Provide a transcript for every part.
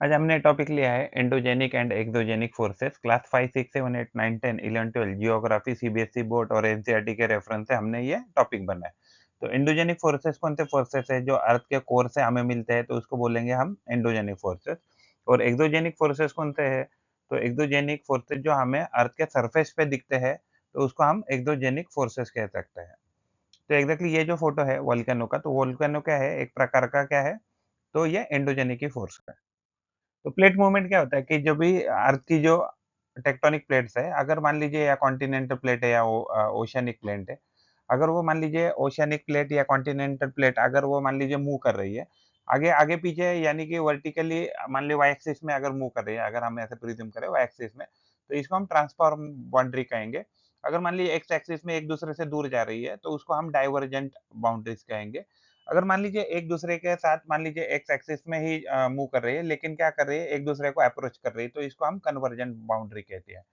आज हमने टॉपिक लिया है endogenic and exogenic forces class 5, 6, 7, 8, 9, 10, 11, 12 geography CBSE board और एनसीईआरटी के रेफरेंस से हमने ये टॉपिक बनाया। तो एंडोजेनिक फोर्सेस कौन से फोर्सेस है जो अर्थ के कोर से हमें मिलते हैं तो उसको बोलेंगे हम एंडोजेनिक फोर्सेस। और एक्सोजेनिक फोर्सेस कौन से है तो एक्सोजेनिक फोर्सेस जो हमें अर्थ के सरफेस पे दिखते हैं तो उसको हम एक्सोजेनिक फोर्सेस कह सकते हैं। तो एग्जैक्टली ये जो फोटो है वोल्केनो का, तो वोल्केनो क्या है, एक प्रकार का क्या है, तो ये एंडोजेनिक ही फोर्स है। तो प्लेट मूवमेंट क्या होता है कि जब भी अर्थ की जो टेक्टोनिक प्लेट्स है, अगर मान लीजिए या कॉन्टिनेंटल प्लेट है या ओशियनिक प्लेट है, अगर वो मान लीजिए ओशियनिक प्लेट या कॉन्टिनेंटल प्लेट अगर वो मान लीजिए मूव कर रही है, आगे आगे पीछे यानी कि वर्टिकली मान लीजिए वाई एक्सिस में अगर मूव कर रही है, अगर हम ऐसे प्रिज्यूम करें वाई एक्सिस में, तो इसको हम ट्रांसफॉर्म बाउंड्री कहेंगे। अगर मान लीजिए एक्स एक्सिस में एक दूसरे से दूर जा रही है, तो उसको हम डाइवर्जेंट बाउंड्रीज कहेंगे। अगर मान लीजिए एक दूसरे के साथ मान लीजिए एक्स एक्सिस में ही मूव कर रही है, लेकिन क्या कर रही है, एक दूसरे को अप्रोच कर रही है, तो इसको हम कन्वर्जेंट बाउंड्री कहते हैं।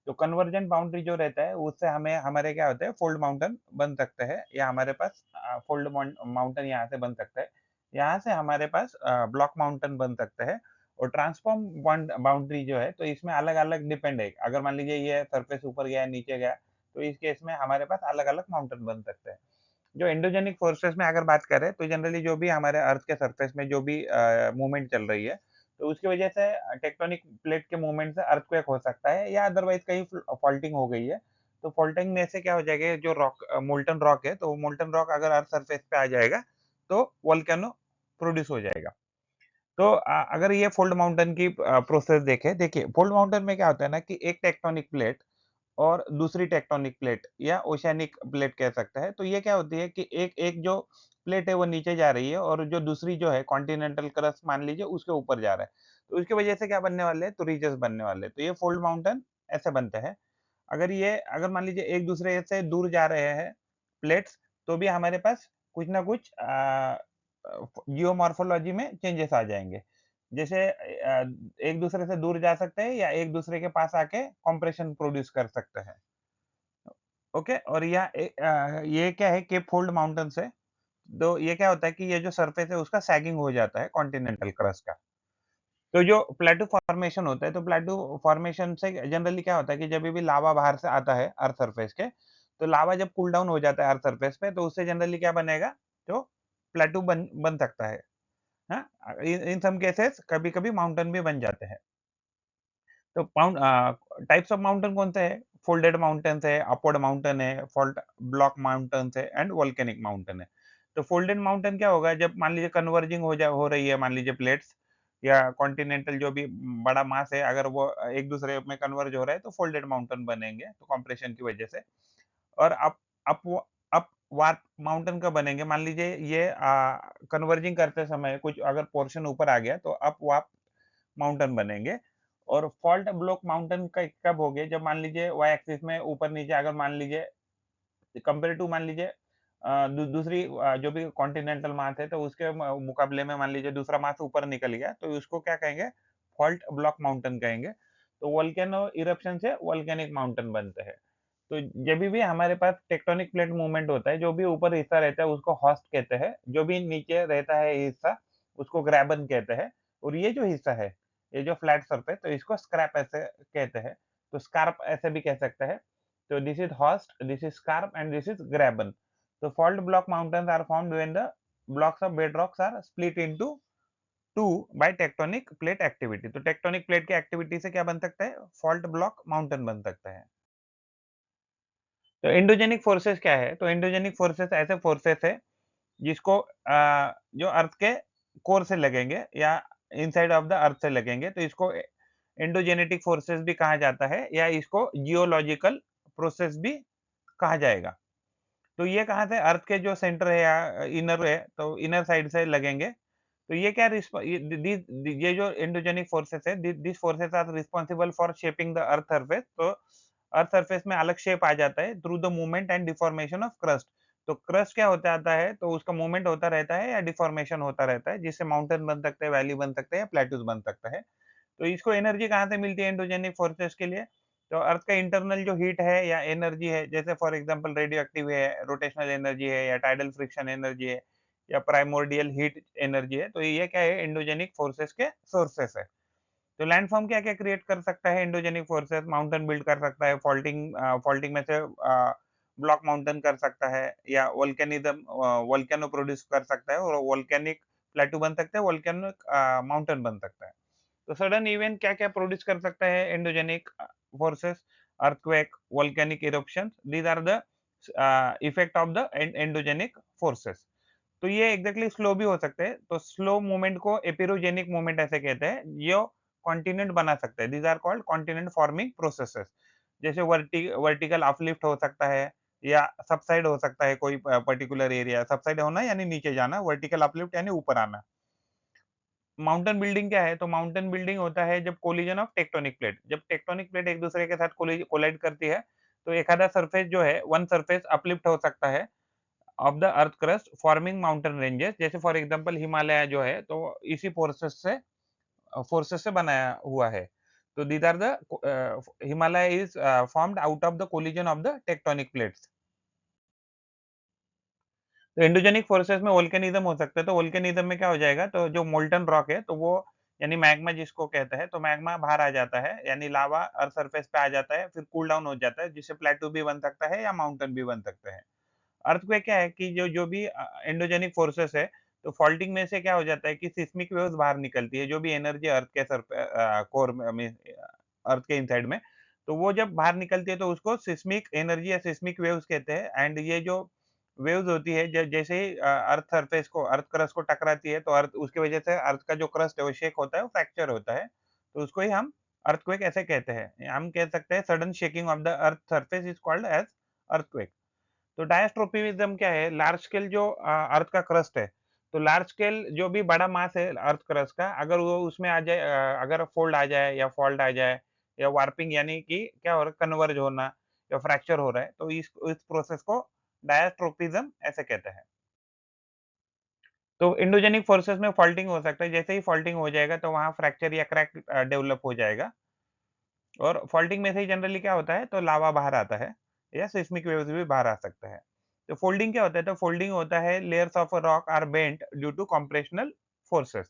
तो कन्वर्जेंट बाउंड्री जो रहता है उससे हमें हमारे क्या होते हैं, फोल्ड माउंटेन बन सकते हैं, या हमारे पास फोल्ड माउंटेन यहाँ से बन सकता है, यहाँ से हमारे पास ब्लॉक माउंटेन बन सकते हैं। और ट्रांसफॉर्म बाउंड्री जो है तो इसमें अलग अलग डिपेंड है, अगर मान लीजिए ये सरफेस ऊपर गया नीचे गया, तो इस केस में हमारे पास अलग अलग माउंटेन बन सकते हैं। जो एंडोजेनिक फोर्सेस में अगर बात करें तो जनरली जो भी हमारे अर्थ के सरफेस में जो भी मूवमेंट चल रही है, तो उसकी वजह से टेक्टोनिक प्लेट के मूवमेंट से अर्थक्वेक हो सकता है, या अदरवाइज कहीं फॉल्टिंग हो गई है। तो फॉल्टिंग में से क्या हो जाएगा, जो रॉक मोल्टन रॉक है, तो मोल्टन रॉक अगर अर्थ सरफेस पे आ जाएगा तो वोल्केनो प्रोड्यूस हो जाएगा। तो अगर ये फोल्ड माउंटेन की प्रोसेस देखें, देखिए फोल्ड माउंटेन में क्या होता है ना कि एक टेक्टोनिक प्लेट और दूसरी टेक्टोनिक प्लेट या ओशियानिक प्लेट कह सकते हैं। तो ये क्या होती है कि एक एक जो प्लेट है वो नीचे जा रही है और जो दूसरी जो है कॉन्टिनेंटल क्रस्ट मान लीजिए उसके ऊपर जा रहा है। तो उसकी वजह से क्या बनने वाले हैं, तो रीजेस बनने वाले हैं। तो ये फोल्ड माउंटेन ऐसे बनते हैं। अगर मान लीजिए एक दूसरे से दूर जा रहे हैं प्लेट्स, तो भी हमारे पास कुछ ना कुछ जियोमॉर्फोलॉजी में चेंजेस आ जाएँगे। जैसे एक दूसरे से दूर जा सकते हैं या एक दूसरे के पास आके कंप्रेशन प्रोड्यूस कर सकते हैं। ओके, और ये क्या है, केप फोल्ड माउंटेन्स है। तो ये क्या होता है कि ये जो सरफेस है उसका सैगिंग हो जाता है कॉन्टिनेंटल क्रस्ट का। तो जो प्लेटू फॉर्मेशन होता है, तो प्लेटू फॉर्मेशन से जनरली क्या होता है कि जब भी लावा बाहर से आता है अर्थ सरफेस के, तो लावा जब कूल डाउन हो जाता है अर्थ सरफेस पे, तो उससे जनरली क्या बनेगा, जो प्लेटू बन बन सकता है। हाँ? इन इन सम केसेस कभी-कभी माउंटेन भी बन जाते हैं। तो टाइप्स ऑफ माउंटेन कौन से हैं? फोल्डेड माउंटेन्स है, अपवर्ड माउंटेन है, फॉल्ट ब्लॉक माउंटेन्स है एंड वोल्केनिक माउंटेन है। तो फोल्डेड माउंटेन क्या होगा, जब मान लीजिए कन्वर्जिंग हो रही है मान लीजिए प्लेट्स या कॉन्टिनेंटल जो भी बड़ा मास है, अगर वो एक दूसरे में कन्वर्ज हो रहा है तो फोल्डेड माउंटेन बनेंगे, तो कंप्रेशन की वजह से। और अप अपवार्प माउंटेन कब बनेंगे, मान लीजिए ये कन्वर्जिंग करते समय कुछ अगर पोर्शन ऊपर आ गया तो अपवार्प माउंटेन बनेंगे। और फॉल्ट ब्लॉक माउंटेन कब होंगे, जब मान लीजिए वाई एक्सिस में ऊपर नीचे अगर मान लीजिए कंपेयर टू मान लीजिए दूसरी जो भी कॉन्टिनेंटल मास है तो उसके मुकाबले में मान लीजिए दूसरा मास ऊपर निकल गया, तो उसको क्या कहेंगे, फॉल्ट ब्लॉक माउंटेन कहेंगे। तो वोल्केनो इरप्शन से वोल्केनिक माउंटेन बनते हैं। तो जब भी हमारे पास टेक्टोनिक प्लेट मूवमेंट होता है, जो भी ऊपर हिस्सा रहता है उसको हॉस्ट कहते हैं, जो भी नीचे रहता है हिस्सा उसको ग्रैबन कहते हैं। और ये जो हिस्सा है, ये जो फ्लैट सरफेस, तो इसको स्क्रैप ऐसे कहते हैं। तो स्कार्प ऐसे भी कह सकते हैं। So this is host, this is scarp, and this is graben. So fault block mountains are formed when the blocks of bedrocks are split into two by tectonic plate activity. तो tectonic plate की activity से क्या बन सकता है, fault block mountain बन सकता है। तो एंडोजेनिक फोर्सेस क्या है, तो एंडोजेनिक फोर्सेस ऐसे फोर्सेस है जिसको जो अर्थ के कोर से लगेंगे या इनसाइड ऑफ द अर्थ से लगेंगे, तो इसको एंडोजेनेटिक फोर्सेस भी कहा जाता है, या इसको जियोलॉजिकल प्रोसेस भी कहा जाएगा। तो ये कहाँ से, अर्थ के जो सेंटर है या इनर है, तो इनर साइड से लगेंगे। तो ये क्या रिस्प ये ये जो एंडोजेनिक फोर्सेस है, this forces are responsible for shaping the earth surface. तो अर्थ सरफेस में अलग शेप आ जाता है through the movement and deformation of crust. तो क्रस्ट क्या होता आता है, तो उसका मूवमेंट होता रहता है या डिफॉर्मेशन होता रहता है, जिससे माउंटेन बन सकते हैं, वैली बन सकते हैं या प्लेट्यूज बन सकता है। तो इसको एनर्जी कहाँ से मिलती है एंडोजेनिक फोर्सेस के लिए, तो अर्थ का इंटरनल जो हीट है या एनर्जी है, जैसे फॉर एग्जांपल रेडियो एक्टिव है, रोटेशनल एनर्जी है या टाइडल फ्रिक्शन एनर्जी है, या प्राइमोर्डियल हीट एनर्जी है, तो ये क्या है एंडोजेनिक फोर्सेस के सोर्सेस है। तो लैंडफॉर्म क्या-क्या क्रिएट कर सकता है एंडोजेनिक फोर्सेस, माउंटेन बिल्ड कर सकता है, फॉल्टिंग में से ब्लॉक माउंटेन कर सकता है या वोल्केनो प्रोड्यूस कर सकता है और वोल्केनिक प्लेटू बन सकता है, वोल्केनिक माउंटेन बन सकता है। तो सडन इवेंट क्या-क्या प्रोड्यूस कर सकता है endogenic forces, earthquake, volcanic eruptions, these are the effect of the endogenic forces. तो ये एग्जैक्टली स्लो भी हो सकते हैं, तो स्लो मूवमेंट को एपिरोजेनिक मूवमेंट ऐसे कहते हैं, जो कॉन्टिनेंट बना सकता है। These are called continent forming processes. जैसे वर्टिकल अपलिफ्ट हो सकता है या सबसाइड हो सकता है, कोई पर्टिकुलर एरिया सबसाइड होना यानी नीचे जाना, वर्टिकल अपलिफ्ट यानी ऊपर आना। माउंटेन बिल्डिंग क्या है? तो माउंटेन बिल्डिंग होता है जब कोलिजन ऑफ टेक्टोनिक प्लेट, जब टेक्टोनिक प्लेट एक दूसरे के साथ कोलाइड करती है, तो एक आधा सरफेस जो है, वन सरफेस अपलिफ्ट हो सकता है of the earth crust forming mountain ranges. जैसे फॉर एग्जांपल हिमालय जो है, तो इसी फोर्सेस से बनाया हुआ है। तो these are the Himalaya is formed out of the collision of the tectonic plates. तो एंडोजेनिक फोर्सेस में वोल्केनिज्म हो सकता है, तो वोल्केनिज्म में क्या हो जाएगा, तो जो मोल्टन रॉक है, तो वो यानी मैग्मा जिसको कहते हैं, तो मैग्मा बाहर आ जाता है, यानी लावा अर्थ सरफेस पे आ जाता है, फिर कूल डाउन हो जाता है, जिससे प्लेटू भी बन सकता है या माउंटेन भी बन सकते हैं। अर्थक्वेक क्या है कि जो जो भी एंडोजेनिक फोर्सेस है, तो फॉल्टिंग में से क्या हो जाता है कि सिस्मिक वेव्स बाहर निकलती है, जो भी एनर्जी अर्थ के कोर में अर्थ के इनसाइड में, तो वो जब बाहर निकलती है तो उसको सिस्मिक एनर्जी या सिस्मिक वेव्स कहते हैं। एंड ये जो वेव्स होती है, जैसे ही अर्थ सरफेस को, अर्थ क्रस्ट को टकराती है, तो अर्थ उसकी वजह से अर्थ का जो क्रस्ट है वो शेक होता है, वो फ्रैक्चर होता है, तो उसको ही हम अर्थक्वेक ऐसे कहते हैं। हम कह सकते हैं sudden shaking of the earth surface is called as earthquake. तो डायस्ट्रोफिज्म क्या है? लार्ज स्केल जो अर्थ का क्रस्ट है, तो लार्ज स्केल जो भी बड़ा मास है अर्थ क्रस्ट का, अगर वो उसमें आ जाए, अगर फोल्ड आ जाए या फॉल्ट आ जाए या वार्पिंग यानी कि क्या हो रहा है, कन्वर्ज होना या फ्रैक्चर हो रहा है, तो इस प्रोसेस को डायस्ट्रोफिज्म ऐसे कहते हैं। तो एंडोजेनिक फोर्सेस में फॉल्टिंग हो सकता है, जैसे ही फॉल्टिंग हो जाएगा तो वहाँ फ्रैक्चर या क्रैक डेवलप हो जाएगा। और फॉल्टिंग में से ही जनरली क्या होता है, तो लावा बाहर आता है या सिस्मिक वेव्स भी बाहर आ सकते हैं। तो फोल्डिंग क्या होता है? तो फोल्डिंग होता है layers of a rock are bent due to compressional forces.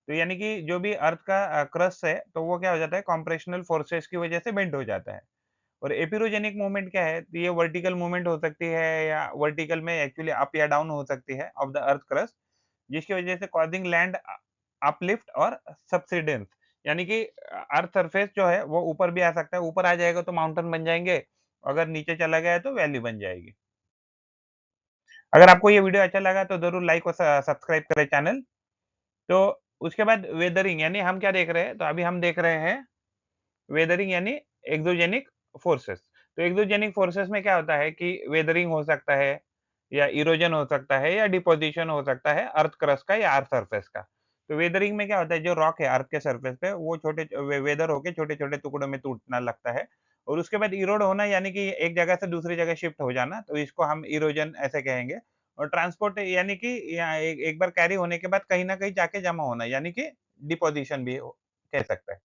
तो यानी कि जो भी अर्थ का क्रस्ट है, तो वो क्या हो जाता है, कंप्रेशनल फोर्सेस की वजह से बेंड हो जाता है। और एपिरोजेनिक मूवमेंट क्या है? तो ये वर्टिकल मूवमेंट हो सकती है या वर्टिकल में एक्चुअली अप या डाउन हो सकती है ऑफ द अर्थ क्रस्ट, जिसकी वजह से कॉजिंग लैंड अपलिफ्ट और सबसिडेंस, यानी कि अर्थ सरफेस जो है वो ऊपर भी आ सकता है, ऊपर आ जाएगा तो माउंटेन बन जाएँगे, अगर नीचे चला गया तो वैली बन जाएगी। अगर आपको ये वीडियो अच्छा लगा तो ज़रूर लाइक और सब्सक्राइब करें चैनल। तो उसके बाद वेदरिंग यानी हम क्या देख रहे हैं? तो अभी हम देख रहे हैं वेदरिंग यानी एक्सोजेनिक फोर्सेस। तो एक्सोजेनिक फोर्सेस में क्या होता है कि वेदरिंग हो सकता है या इरोजन हो सकता है या डिपोजिशन हो सकता है अर्थ क्रस्ट का या अर्थ सरफेस का। तो वेदरिंग में क्या होता है, जो रॉक है अर्थ के सरफेस पे, वो वेदर होके छोटे-छोटे टुकड़ों में टूटना लगता है। और उसके बाद इरोड होना यानी कि एक जगह से दूसरी जगह शिफ्ट हो जाना, तो इसको हम इरोजन ऐसे कहेंगे। और ट्रांसपोर्ट यानी कि या एक एक बार कैरी होने के बाद कहीं न कहीं जाके जमा होना, यानी कि डिपोजिशन भी कह सकते हैं।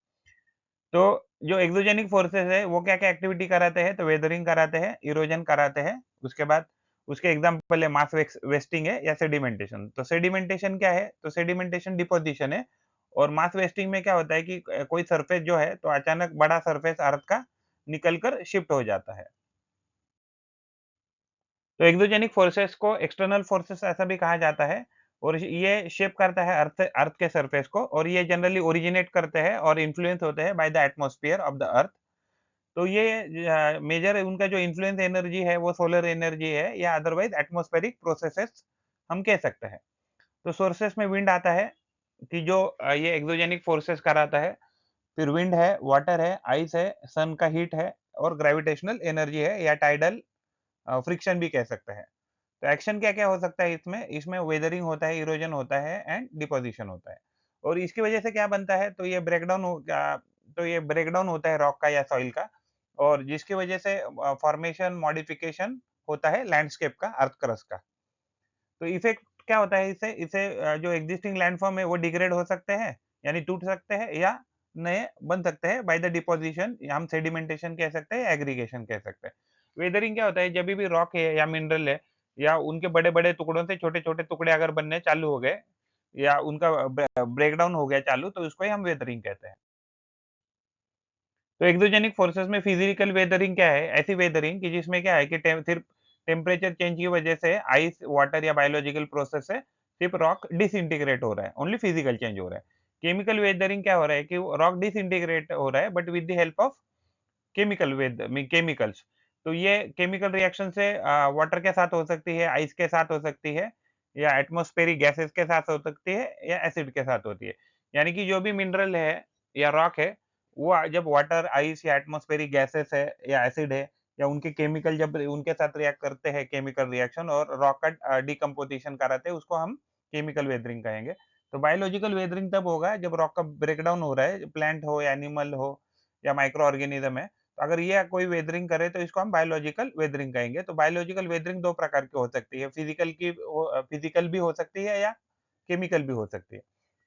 तो जो एक्सोजेनिक फोर्सेस है वो क्या-क्या एक्टिविटी कराते हैं, तो वेदरिंग कराते हैं, इरोजन कराते हैं, उसके बाद उसके एग्जांपल है मास वेस्टिंग है या सेडिमेंटेशन। तो सेडिमेंटेशन क्या है? तो सेडिमेंटेशन डिपोजिशन है। और मास वेस्टिंग में क्या होता है कि कोई सरफेस जो है, तो अचानक बड़ा सरफेस अर्थ का निकल कर शिफ्ट हो जाता है। तो एक्सोजेनिक फोर्सेस को एक्सटर्नल फोर्सेस ऐसा भी कहा जाता है। और ये शेप करता है अर्थ के सरफेस को, और ये जनरली ओरिजिनेट करते हैं और इन्फ्लुएंस होते हैं by the atmosphere of the अर्थ। तो ये मेजर उनका जो इन्फ्लुएंस एनर्जी है वो सोलर एनर्जी है या अदरवाइज एटमॉस्फेरिक प्रोसेसेस हम कह सकते हैं। तो सोर्सेस में विंड आता है कि जो ये एक्सोजेनिक फोर्सेस कराता है। फिर विंड है, वाटर है, आइस है, सन का हीट है और ग्रेविटेशनल एनर्जी है या टाइडल फ्रिक्शन भी कह सकते हैं। तो एक्शन क्या-क्या हो सकता है इसमें? इसमें वेदरिंग होता है, इरोजन होता है एंड डिपोजिशन होता है। और इसकी वजह से क्या बनता है? तो ये ब्रेकडाउन होता है रॉक का या सॉइल का, और जिसकी वजह से फॉर्मेशन, मॉडिफिकेशन होता है लैंडस्केप का, अर्थ क्रस्ट का। तो इफेक्ट क्या होता है इससे? इससे जो एक्जिस्टिंग लैंडफॉर्म है वो डिग्रेड हो सकते हैं, यानी टूट सकते हैं या नए बन सकते हैं बाय द डिपोजिशन, या हम सेडिमेंटेशन कह सकते हैं या एग्रीगेशन कह सकते हैं। वेदरिंग क्या होता है? जब भी रॉक है या मिनरल है या उनके बड़े-बड़े टुकड़ों से छोटे-छोटे टुकड़े अगर बनने चालू हो गए या उनका ब्रेकडाउन हो गया चालू, तो उसको ही हम वेदरिंग कहते हैं। तो एक्सोजेनिक फोर्सेस में फिजिकल वेदरिंग क्या है? ऐसी वेदरिंग कि जिसमें क्या है कि सिर्फ टेम्परेचर चेंज की वजह से आइस, वाटर या बायोलॉजिकल प्रोसेस से सिर्फ रॉक डिसइंटीग्रेट हो रहा है, ओनली फिजिकल चेंज हो रहा है। केमिकल वेदरिंग क्या हो रहा है कि रॉक डिसइंटीग्रेट हो रहा है but with the help of chemicals. तो ये केमिकल रिएक्शन से वाटर के साथ हो सकती है, आइस के साथ हो सकती है या एटमॉस्फेरिक गैसेस के साथ हो सकती है या एसिड के साथ होती है। यानी कि जो भी मिनरल है या रॉक है, वो जब वाटर, आइस या एटमॉस्फेरिक गैसेस है या एसिड है या उनके केमिकल जब उनके साथ रिएक्ट करते हैं केमिकल रिएक्शन और रॉक का डिकम्पोजिशन कराते हैं, उसको हम केमिकल वेदरिंग कहेंगे। तो बायोलॉजिकल वेदरिंग तब होगा जब रॉक का ब्रेकडाउन हो रहा है, प्लांट हो या एनिमल हो या माइक्रो ऑर्गेनिज्म है, तो अगर ये कोई वेदरिंग करे तो इसको हम बायोलॉजिकल वेदरिंग कहेंगे। तो बायोलॉजिकल वेदरिंग 2 प्रकार की हो सकती है, फिजिकल भी हो सकती है या केमिकल भी हो सकती है।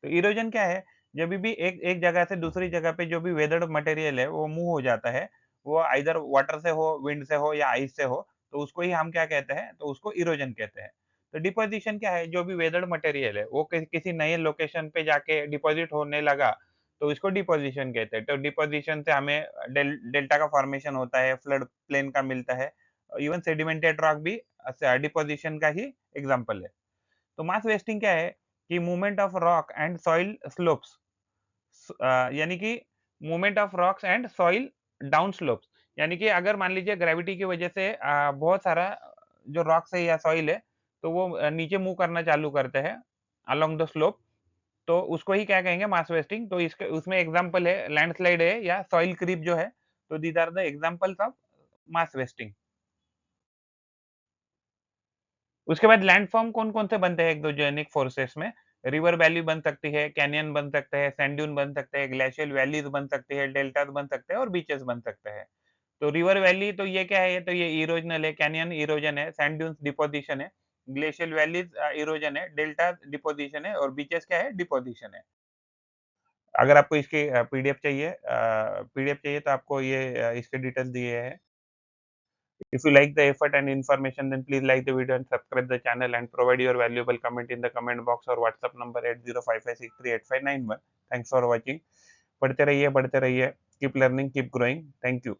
तो इरोजन क्या है? जभी भी एक एक जगह से दूसरी जगह पे जो भी वेदर्ड मटेरियल है, वो मूव हो जाता है, वो आइदर वाटर से हो, विंड से हो या आइस से हो, तो उसको ही हम क्या कहते हैं? तो उसको इरोजन कहते हैं। तो डिपोज़िशन क्या है? जो भी वेदर्ड मटेरियल है, वो किसी नए लोकेशन पे जाके डिपॉज़िट होने लगा, तो इसको डिपोज़िशन कहते हैं। तो डिपोज़िशन से हमें डेल्टा का फॉर्मेशन होता है, फ्लड प्लेन का मिलता है। इवन सेडिमेंटेड रॉक भी डिपोज़िशन का ही एग्ज़ाम्पल है। तो मास वेस्टिंग क्या है कि movement of rock and soil slopes, यानी कि movement of rocks and soil down slopes, यानी कि अगर मान लीजिए ग्रेविटी की वजह से बहुत सारा जो रॉक्स है या सॉइल है, तो वो नीचे मूव करना चालू करते हैं अलोंग द स्लोप, तो उसको ही क्या कहेंगे? Mass wasting. तो इसके उसमें एग्जांपल है लैंडस्लाइड है या सॉइल क्रीप जो है, तो these are the examples of mass wasting. उसके बाद लैंडफ़ॉर्म कौन-कौन से बनते हैं एक्सोजेनिक फोर्सेस में? रिवर वैली बन सकती है, कैनियन बन सकते हैं, सैंड ड्यून बन सकते हैं, ग्लेशियल वैलीज़ बन सकती है, डेल्टास बन सकते हैं और बीचेस बन सकते हैं। तो रिवर वैली तो ये क्या है? ये तो ये इरोजनल है, कैनियन इरोजन है, सैंड ड्यून्स डिपोज़िशन है, ग्लेशियल वैलीज़ इरोजन है, डेल्टा डिपोज़िशन है और बीचेस क्या है? डिपोज़िशन है। अगर आपको इसकी पीडीएफ चाहिए तो आपको ये इसके डिटेल्स दिए हैं। If you like the effort and information, then please like the video and subscribe the channel and provide your valuable comment in the comment box or WhatsApp number 8055638591. Thanks for watching. पढ़ते रहिए, बढ़ते रहिए. Keep learning, keep growing. Thank you.